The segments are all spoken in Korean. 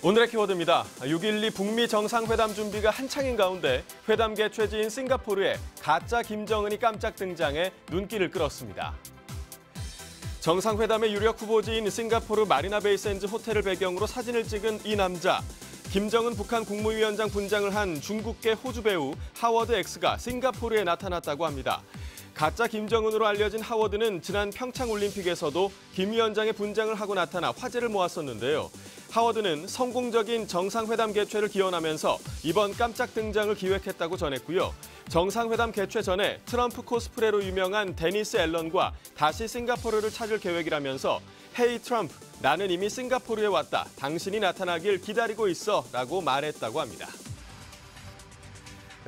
오늘의 키워드입니다. 6.12 북미 정상회담 준비가 한창인 가운데 회담 개최지인 싱가포르에 가짜 김정은이 깜짝 등장해 눈길을 끌었습니다. 정상회담의 유력 후보지인 싱가포르 마리나 베이 샌즈 호텔을 배경으로 사진을 찍은 이 남자. 김정은 북한 국무위원장 분장을 한 중국계 호주 배우 하워드 X가 싱가포르에 나타났다고 합니다. 가짜 김정은으로 알려진 하워드는 지난 평창올림픽에서도 김 위원장의 분장을 하고 나타나 화제를 모았었는데요. 하워드는 성공적인 정상회담 개최를 기원하면서 이번 깜짝 등장을 기획했다고 전했고요. 정상회담 개최 전에 트럼프 코스프레로 유명한 데니스 앨런과 다시 싱가포르를 찾을 계획이라면서 헤이 트럼프, 나는 이미 싱가포르에 왔다. 당신이 나타나길 기다리고 있어 라고 말했다고 합니다.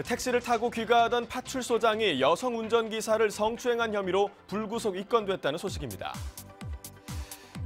택시를 타고 귀가하던 파출소장이 여성 운전기사를 성추행한 혐의로 불구속 입건됐다는 소식입니다.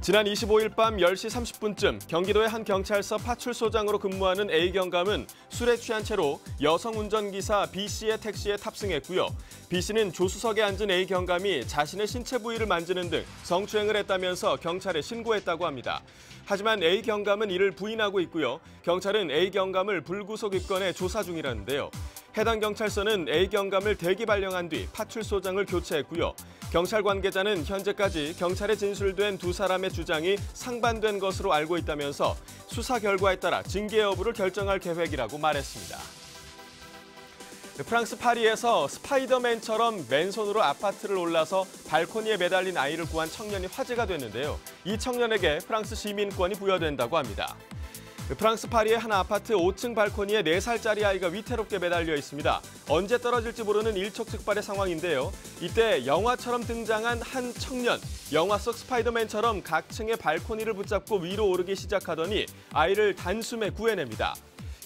지난 25일 밤 10시 30분쯤 경기도의 한 경찰서 파출소장으로 근무하는 A 경감은 술에 취한 채로 여성 운전기사 B씨의 택시에 탑승했고요. B씨는 조수석에 앉은 A 경감이 자신의 신체 부위를 만지는 등 성추행을 했다면서 경찰에 신고했다고 합니다. 하지만 A 경감은 이를 부인하고 있고요. 경찰은 A 경감을 불구속 입건해 조사 중이라는데요. 해당 경찰서는 A 경감을 대기 발령한 뒤 파출소장을 교체했고요. 경찰 관계자는 현재까지 경찰에 진술된 두 사람의 주장이 상반된 것으로 알고 있다면서 수사 결과에 따라 징계 여부를 결정할 계획이라고 말했습니다. 프랑스 파리에서 스파이더맨처럼 맨손으로 아파트를 올라서 발코니에 매달린 아이를 구한 청년이 화제가 됐는데요. 이 청년에게 프랑스 시민권이 부여된다고 합니다. 프랑스 파리의 한 아파트 5층 발코니에 4살짜리 아이가 위태롭게 매달려 있습니다. 언제 떨어질지 모르는 일촉즉발의 상황인데요. 이때 영화처럼 등장한 한 청년, 영화 속 스파이더맨처럼 각 층의 발코니를 붙잡고 위로 오르기 시작하더니 아이를 단숨에 구해냅니다.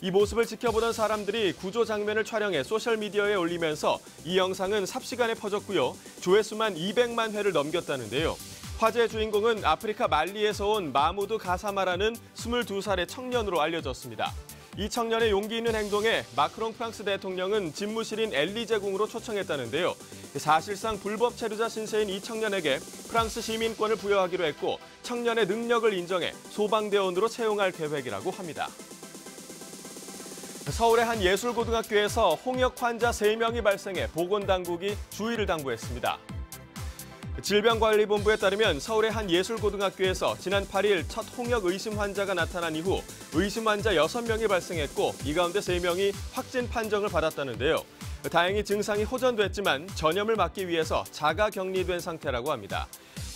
이 모습을 지켜보던 사람들이 구조 장면을 촬영해 소셜미디어에 올리면서 이 영상은 삽시간에 퍼졌고요. 조회수만 200만 회를 넘겼다는데요. 화제의 주인공은 아프리카 말리에서 온 마무드 가사마라는 22살의 청년으로 알려졌습니다. 이 청년의 용기 있는 행동에 마크롱 프랑스 대통령은 집무실인 엘리제궁으로 초청했다는데요. 사실상 불법 체류자 신세인 이 청년에게 프랑스 시민권을 부여하기로 했고 청년의 능력을 인정해 소방대원으로 채용할 계획이라고 합니다. 서울의 한 예술고등학교에서 홍역 환자 3명이 발생해 보건당국이 주의를 당부했습니다. 질병관리본부에 따르면 서울의 한 예술고등학교에서 지난 8일 첫 홍역 의심 환자가 나타난 이후 의심 환자 6명이 발생했고 이 가운데 3명이 확진 판정을 받았다는데요. 다행히 증상이 호전됐지만 전염을 막기 위해서 자가 격리된 상태라고 합니다.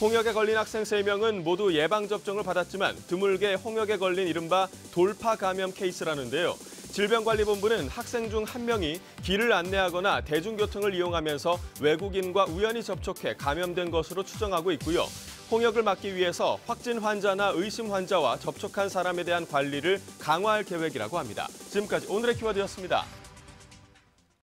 홍역에 걸린 학생 3명은 모두 예방접종을 받았지만 드물게 홍역에 걸린 이른바 돌파 감염 케이스라는데요. 질병관리본부는 학생 중 1명이 길을 안내하거나 대중교통을 이용하면서 외국인과 우연히 접촉해 감염된 것으로 추정하고 있고요. 홍역을 막기 위해서 확진 환자나 의심 환자와 접촉한 사람에 대한 관리를 강화할 계획이라고 합니다. 지금까지 오늘의 키워드였습니다.